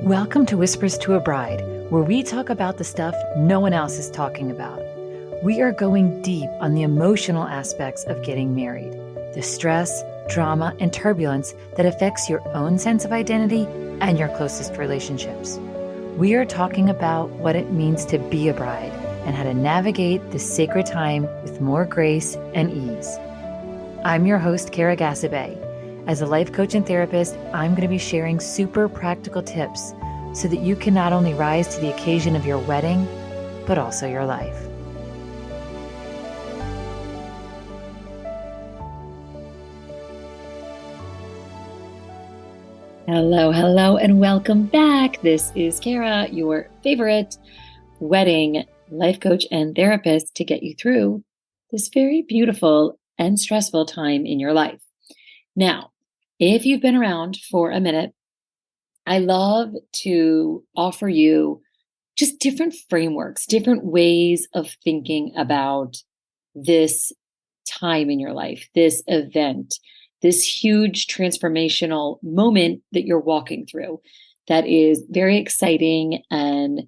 Welcome to Whispers to a Bride, where we talk about the stuff no one else is talking about. We are going deep on the emotional aspects of getting married, the stress, drama, and turbulence that affects your own sense of identity and your closest relationships. We are talking about what it means to be a bride and how to navigate this sacred time with more grace and ease. I'm your host, Kara Gassabay. As a life coach and therapist, I'm going to be sharing super practical tips so that you can not only rise to the occasion of your wedding, but also your life. Hello, and welcome back. This is Kara, your favorite wedding life coach and therapist to get you through this very beautiful and stressful time in your life. Now, if you've been around for a minute, I love to offer you just different frameworks, different ways of thinking about this time in your life, this event, this huge transformational moment that you're walking through that is very exciting and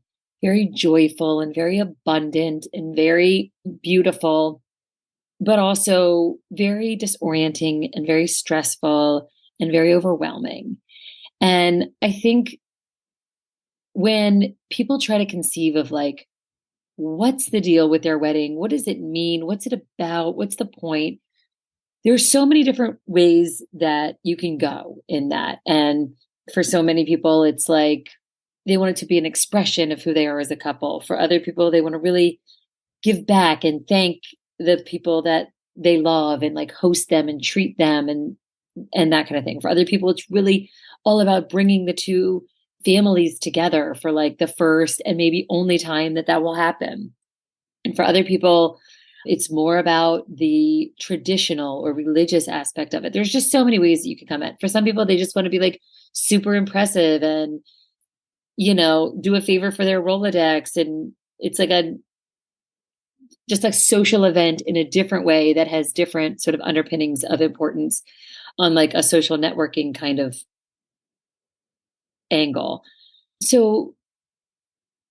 very joyful and very abundant and very beautiful, but also very disorienting and very stressful and very overwhelming. And I think when people try to conceive of like, what's the deal with their wedding? What does it mean? What's it about? What's the point? There's so many different ways that you can go in that. And for so many people, it's like they want it to be an expression of who they are as a couple. For other people, they want to really give back and thank the people that they love and like host them and treat them and that kind of thing. For other people, it's really all about bringing the two families together for like the first and maybe only time that will happen. And for other people, it's more about the traditional or religious aspect of it. There's just so many ways that you can come at. For some people, they just want to be like super impressive and, do a favor for their Rolodex. And it's like just a social event in a different way that has different sort of underpinnings of importance on like a social networking kind of angle. So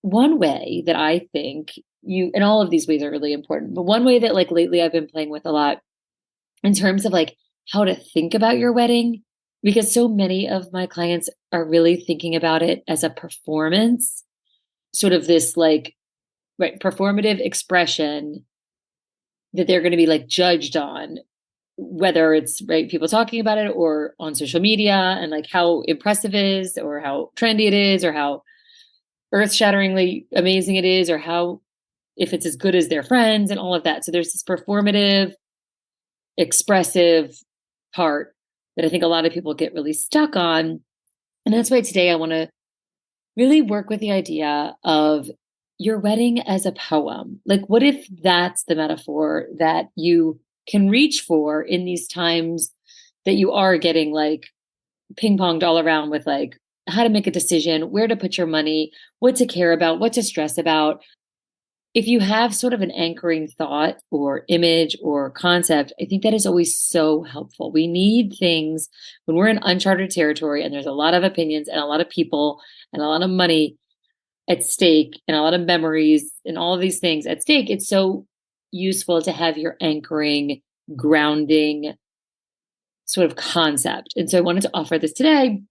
one way that I think and all of these ways are really important, but one way that like lately I've been playing with a lot in terms of like how to think about your wedding, because so many of my clients are really thinking about it as a performance, sort of this like, right, performative expression that they're going to be like judged on, whether it's right people talking about it or on social media and like how impressive it is or how trendy it is or how earth-shatteringly amazing it is or how if it's as good as their friends and all of that. So there's this performative, expressive part that I think a lot of people get really stuck on. And that's why today I want to really work with the idea of your wedding as a poem. Like, what if that's the metaphor that you can reach for in these times that you are getting like ping-ponged all around with like how to make a decision, where to put your money, what to care about, what to stress about. If you have sort of an anchoring thought or image or concept, I think that is always so helpful. We need things when we're in uncharted territory and there's a lot of opinions and a lot of people and a lot of money at stake and a lot of memories and all of these things at stake. It's so useful to have your anchoring, grounding sort of concept. And so I wanted to offer this today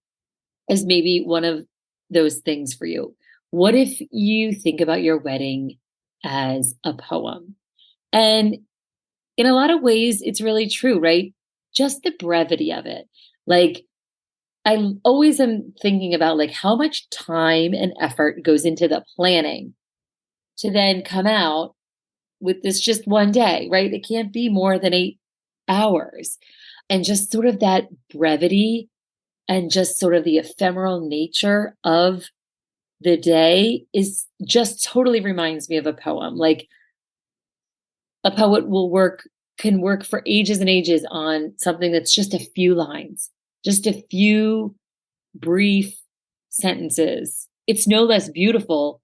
as maybe one of those things for you. What if you think about your wedding as a poem? And in a lot of ways, it's really true, right? Just the brevity of it. Like, I always am thinking about like how much time and effort goes into the planning to then come out with this just one day, right? It can't be more than 8 hours. And just sort of that brevity and just sort of the ephemeral nature of the day is just totally reminds me of a poem. Like a poet can work for ages and ages on something that's just a few lines, just a few brief sentences. It's no less beautiful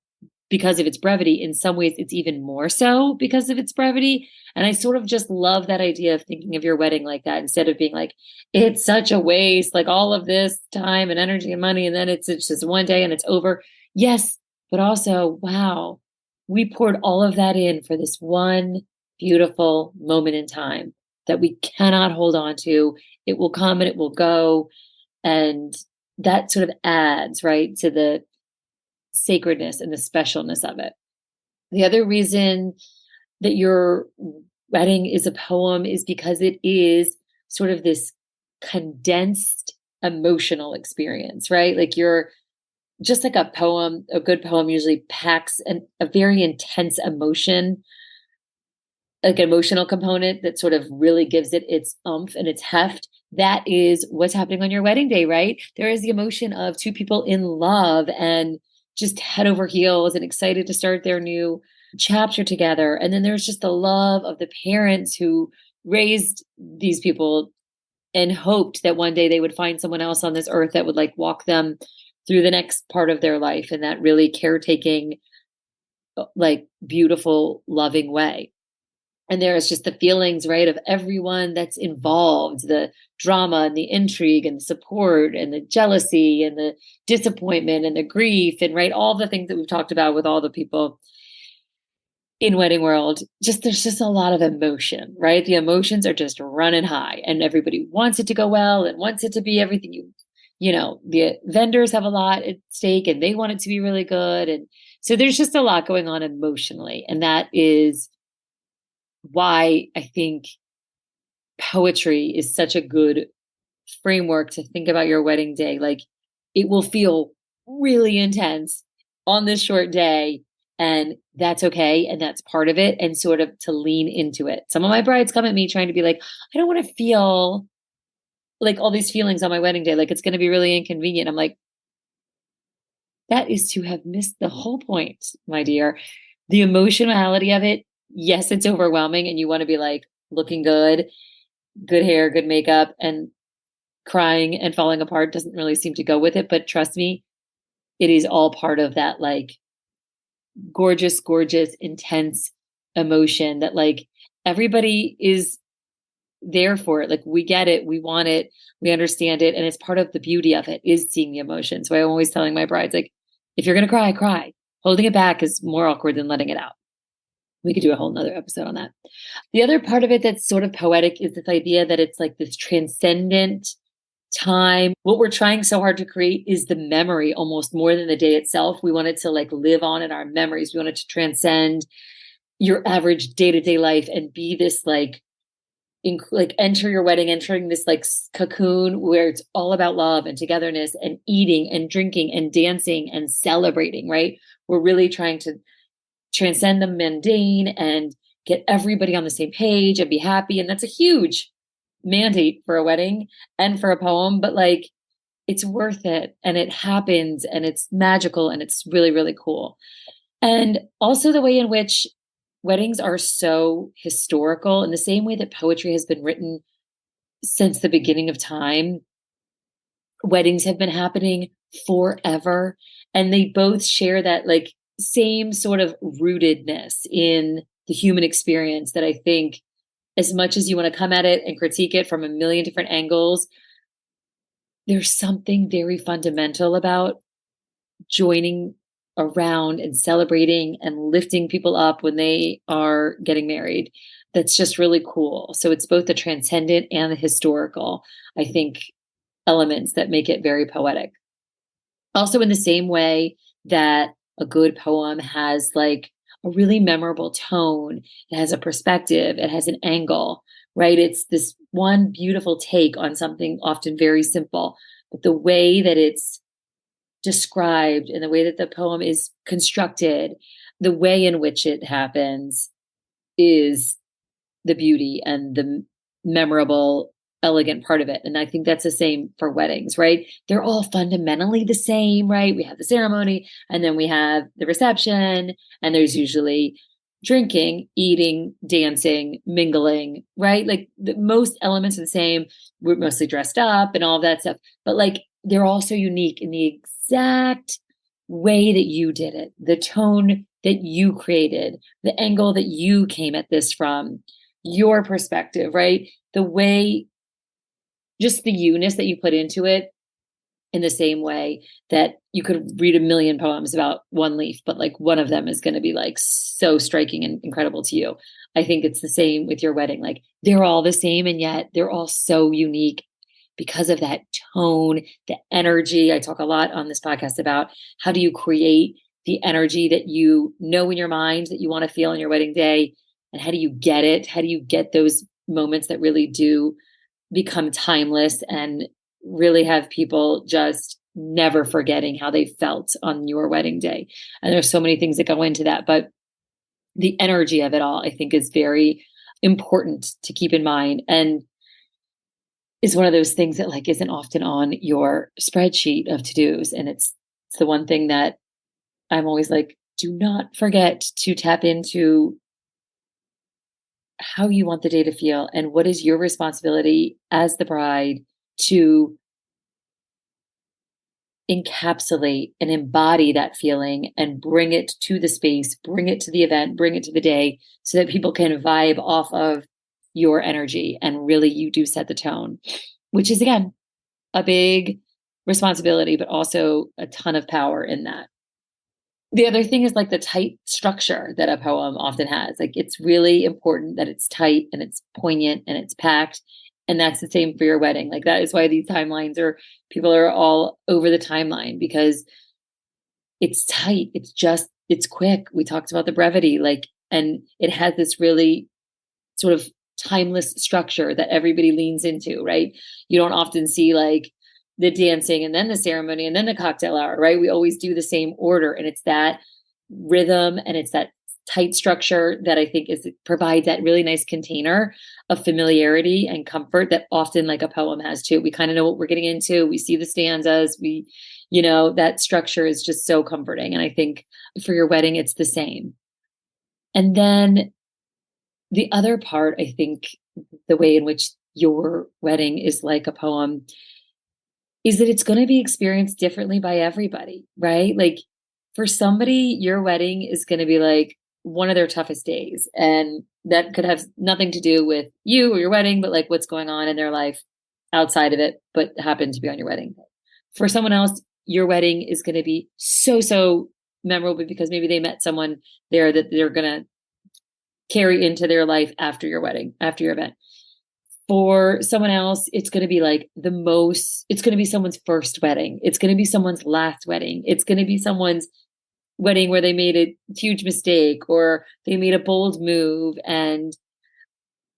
because of its brevity. In some ways, it's even more so because of its brevity. And I sort of just love that idea of thinking of your wedding like that instead of being like, it's such a waste, like all of this time and energy and money. And then it's just one day and it's over. Yes, but also, wow, we poured all of that in for this one beautiful moment in time that we cannot hold on to. It will come and it will go. And that sort of adds, right, to the sacredness and the specialness of it. The other reason that your wedding is a poem is because it is sort of this condensed emotional experience, right? Like you're just like a poem, a good poem usually packs a very intense emotion, like emotional component that sort of really gives it its oomph and its heft. That is what's happening on your wedding day, right? There is the emotion of two people in love and just head over heels and excited to start their new chapter together. And then there's just the love of the parents who raised these people and hoped that one day they would find someone else on this earth that would like walk them through the next part of their life in that really caretaking, like beautiful, loving way. And there is just the feelings, right, of everyone that's involved, the drama and the intrigue and the support and the jealousy and the disappointment and the grief and right, all the things that we've talked about with all the people in wedding world. Just there's just a lot of emotion, right? The emotions are just running high and everybody wants it to go well and wants it to be everything the vendors have a lot at stake and they want it to be really good. And so there's just a lot going on emotionally. And that is why I think poetry is such a good framework to think about your wedding day. Like it will feel really intense on this short day, and that's okay. And that's part of it. And sort of to lean into it. Some of my brides come at me trying to be like, I don't want to feel like all these feelings on my wedding day. Like it's going to be really inconvenient. I'm like, that is to have missed the whole point, my dear. The emotionality of it, yes, it's overwhelming. And you want to be like looking good, good hair, good makeup, and crying and falling apart doesn't really seem to go with it. But trust me, it is all part of that like gorgeous, gorgeous, intense emotion that like everybody is there for it. Like we get it, we want it, we understand it. And it's part of the beauty of it is seeing the emotion. So I'm always telling my brides, like, if you're going to cry, cry. Holding it back is more awkward than letting it out. We could do a whole nother episode on that. The other part of it that's sort of poetic is this idea that it's like this transcendent time. What we're trying so hard to create is the memory almost more than the day itself. We want it to like live on in our memories. We want it to transcend your average day-to-day life and be this like enter your wedding, entering this like cocoon where it's all about love and togetherness and eating and drinking and dancing and celebrating, right? We're really trying to transcend the mundane and get everybody on the same page and be happy. And that's a huge mandate for a wedding and for a poem, but like it's worth it and it happens and it's magical and it's really, really cool. And also the way in which weddings are so historical in the same way that poetry has been written since the beginning of time. Weddings have been happening forever. And they both share that like same sort of rootedness in the human experience that I think as much as you want to come at it and critique it from a million different angles, there's something very fundamental about joining around and celebrating and lifting people up when they are getting married. That's just really cool. So it's both the transcendent and the historical, I think, elements that make it very poetic. Also, in the same way that a good poem has like a really memorable tone, it has a perspective, it has an angle, right? It's this one beautiful take on something often very simple, but the way that it's described and the way that the poem is constructed, the way in which it happens is the beauty and the memorable, elegant part of it. And I think that's the same for weddings, right? They're all fundamentally the same, right? We have the ceremony and then we have the reception, and there's usually drinking, eating, dancing, mingling, right? Like the most elements are the same. We're mostly dressed up and all of that stuff, but like they're all so unique in the exact way that you did it, the tone that you created, the angle that you came at this from, your perspective, right? The way, just the you-ness that you put into it, in the same way that you could read a million poems about one leaf, but like one of them is going to be like so striking and incredible to you. I think it's the same with your wedding. Like they're all the same and yet they're all so unique because of that tone, the energy. I talk a lot on this podcast about how do you create the energy that you know in your mind that you want to feel on your wedding day, and how do you get it? How do you get those moments that really do become timeless and really have people just never forgetting how they felt on your wedding day? And there's so many things that go into that, but the energy of it all, I think, is very important to keep in mind, and is one of those things that like isn't often on your spreadsheet of to-dos. And it's the one thing that I'm always like, do not forget to tap into how you want the day to feel and what is your responsibility as the bride to encapsulate and embody that feeling and bring it to the space, bring it to the event, bring it to the day so that people can vibe off of your energy and really you do set the tone, which is again a big responsibility, but also a ton of power in that. The other thing is like the tight structure that a poem often has. Like it's really important that it's tight and it's poignant and it's packed. And that's the same for your wedding. Like that is why these timelines are, people are all over the timeline because it's tight. It's just, it's quick. We talked about the brevity, like, and it has this really sort of timeless structure that everybody leans into, right? You don't often see like the dancing and then the ceremony and then the cocktail hour, right? We always do the same order, and it's that rhythm and it's that tight structure that I think is provides that really nice container of familiarity and comfort that often like a poem has too. We kind of know what we're getting into. We see the stanzas. We, you know, that structure is just so comforting. And I think for your wedding, it's the same. And then the other part, I think, the way in which your wedding is like a poem is that it's going to be experienced differently by everybody, right? Like for somebody, your wedding is going to be like one of their toughest days. And that could have nothing to do with you or your wedding, but like what's going on in their life outside of it, but happened to be on your wedding day. For someone else, your wedding is going to be so, so memorable because maybe they met someone there that they're going to carry into their life after your wedding, after your event. For someone else, it's going to be like it's going to be someone's first wedding. It's going to be someone's last wedding. It's going to be someone's wedding where they made a huge mistake or they made a bold move. And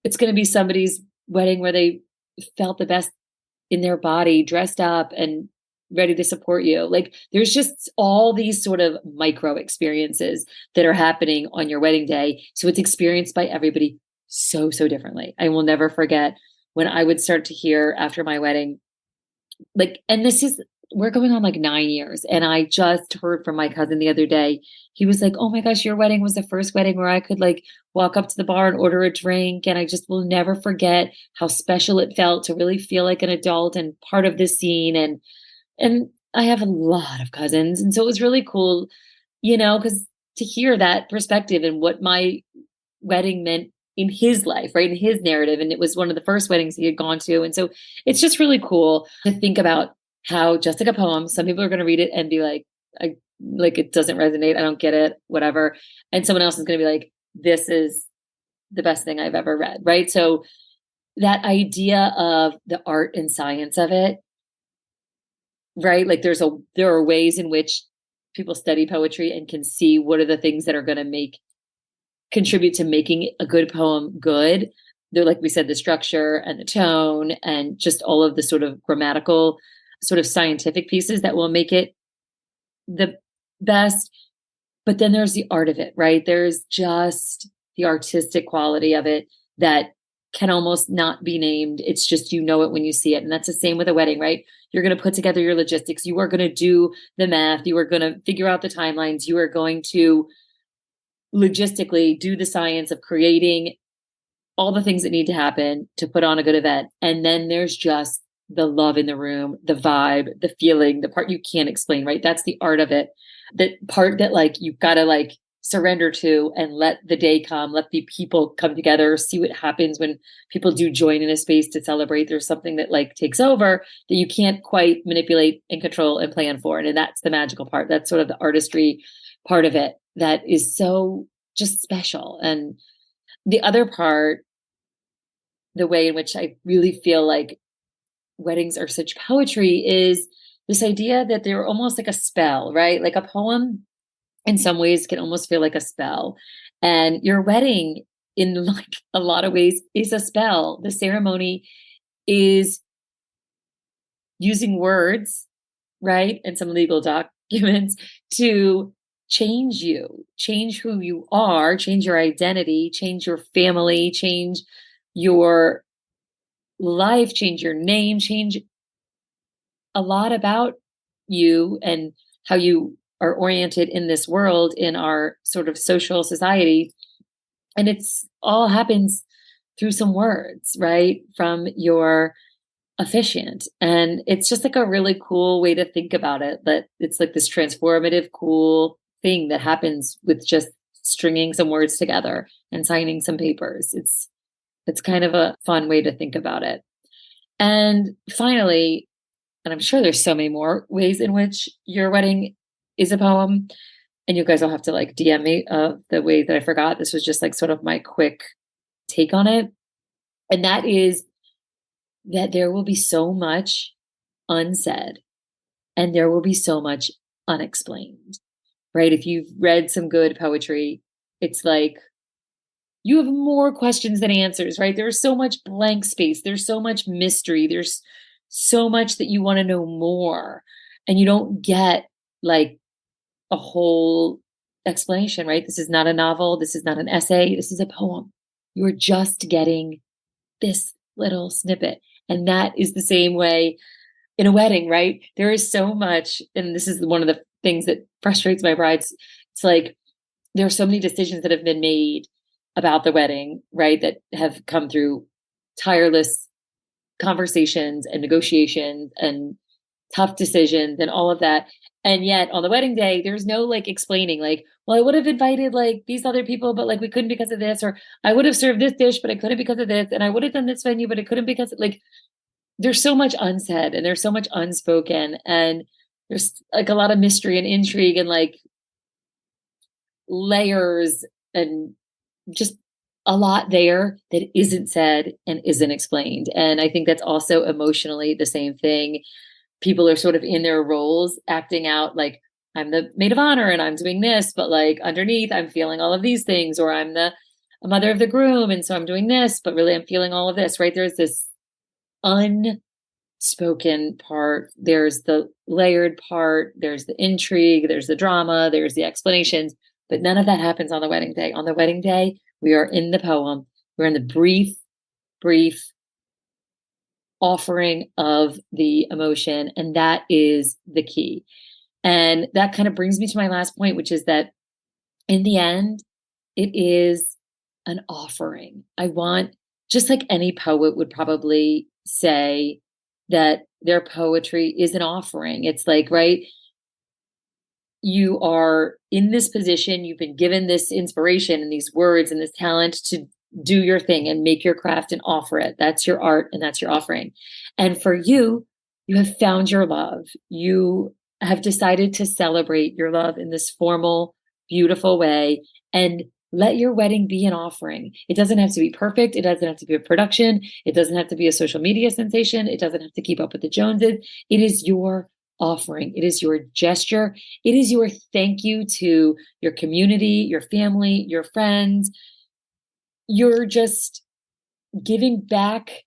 it's going to be somebody's wedding where they felt the best in their body, dressed up and ready to support you. Like there's just all these sort of micro experiences that are happening on your wedding day. So it's experienced by everybody so, so differently. I will never forget when I would start to hear after my wedding, like, and we're going on like 9 years. And I just heard from my cousin the other day. He was like, oh my gosh, your wedding was the first wedding where I could like walk up to the bar and order a drink. And I just will never forget how special it felt to really feel like an adult and part of this scene. And I have a lot of cousins. And so it was really cool, you know, because to hear that perspective and what my wedding meant in his life, right? In his narrative. And it was one of the first weddings he had gone to. And so it's just really cool to think about how just like a poem, some people are going to read it and be like, it doesn't resonate. I don't get it, whatever. And someone else is going to be like, this is the best thing I've ever read. Right. So that idea of the art and science of it, right? Like there are ways in which people study poetry and can see what are the things that are going to contribute to making a good poem good. They're, like we said, the structure and the tone and just all of the sort of grammatical, sort of scientific pieces that will make it the best. But then there's the art of it, right? There's just the artistic quality of it that can almost not be named. It's just, you know it when you see it. And that's the same with a wedding, right? You're going to put together your logistics. You are going to do the math. You are going to figure out the timelines. You are going to logistically do the science of creating all the things that need to happen to put on a good event. And then there's just the love in the room, the vibe, the feeling, the part you can't explain, right? That's the art of it. the part that like you've got to like surrender to and let the day come, let the people come together, see what happens when people do join in a space to celebrate. There's something that like takes over that you can't quite manipulate and control and plan for. And that's the magical part. That's sort of the artistry part of it that is so just special. And the other part, the way in which I really feel like weddings are such poetry is this idea that they're almost like a spell, right? Like a poem in some ways can almost feel like a spell. And your wedding in like a lot of ways is a spell. The ceremony is using words, right? And some legal documents to change you, change who you are, change your identity, change your family, change your life, change your name, change a lot about you and how you are oriented in this world, in our sort of social society. And it's all happens through some words, right? From your officiant. And it's just like a really cool way to think about it, that it's like this transformative, cool thing that happens with just stringing some words together and signing some papers. It's kind of a fun way to think about it. And finally, and I'm sure there's so many more ways in which your wedding is a poem. And you guys will have to like DM me the way that I forgot. This was just like sort of my quick take on it. And that is that there will be so much unsaid and there will be so much unexplained, right? If you've read some good poetry, it's like you have more questions than answers, right? There's so much blank space. There's so much mystery. There's so much that you want to know more. And you don't get like a whole explanation, right? This is not a novel. This is not an essay. This is a poem. You're just getting this little snippet. And that is the same way in a wedding, right? There is so much, and this is one of the things that frustrates my brides. It's like there are so many decisions that have been made about the wedding, right? That have come through tireless conversations and negotiations and tough decisions and all of that. And yet on the wedding day, there's no like explaining, like, well, I would have invited like these other people, but like we couldn't because of this, or I would have served this dish, but I couldn't because of this, and I would have done this venue, but I couldn't because of, like, there's so much unsaid and there's so much unspoken, and there's like a lot of mystery and intrigue and like layers and just a lot there that isn't said and isn't explained. And I think that's also emotionally the same thing. People are sort of in their roles acting out like I'm the maid of honor and I'm doing this, but like underneath I'm feeling all of these things, or I'm the mother of the groom and so I'm doing this, but really I'm feeling all of this, right? There's this unspoken part, there's the layered part, there's the intrigue, there's the drama, there's the explanations, but none of that happens on the wedding day. On the wedding day, we are in the poem. We're in the brief offering of the emotion. And that is the key. And that kind of brings me to my last point, which is that in the end, it is an offering. I want, just like any poet would probably say, that their poetry is an offering. It's like, right? You are in this position, you've been given this inspiration and these words and this talent to do your thing and make your craft and offer it. That's your art and that's your offering. And for you, you have found your love. You have decided to celebrate your love in this formal, beautiful way and let your wedding be an offering. It doesn't have to be perfect. It doesn't have to be a production. It doesn't have to be a social media sensation. It doesn't have to keep up with the Joneses. It is your offering. It is your gesture. It is your thank you to your community, your family, your friends. You're just giving back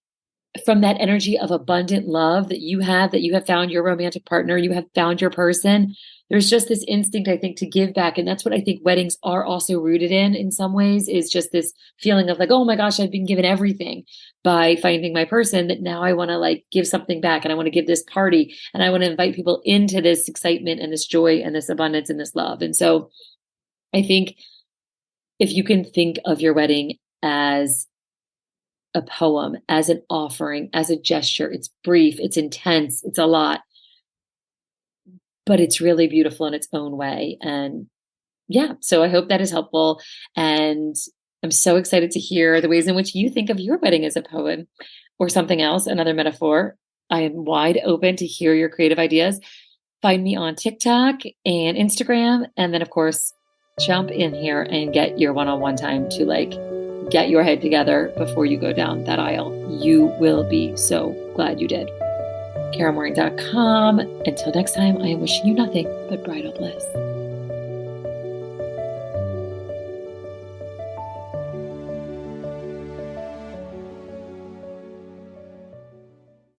from that energy of abundant love that you have found your romantic partner, you have found your person. There's just this instinct, I think, to give back. And that's what I think weddings are also rooted in some ways, is just this feeling of like, oh my gosh, I've been given everything by finding my person, that now I want to like give something back, and I want to give this party, and I want to invite people into this excitement and this joy and this abundance and this love. And so I think if you can think of your wedding as a poem, as an offering, as a gesture, it's brief, it's intense, it's a lot, but it's really beautiful in its own way. And yeah, so I hope that is helpful. And I'm so excited to hear the ways in which you think of your wedding as a poem or something else, another metaphor. I am wide open to hear your creative ideas. Find me on TikTok and Instagram. And then, of course, jump in here and get your one on one time to like get your head together before you go down that aisle. You will be so glad you did. KaraMoring.com. Until next time, I am wishing you nothing but bridal bliss.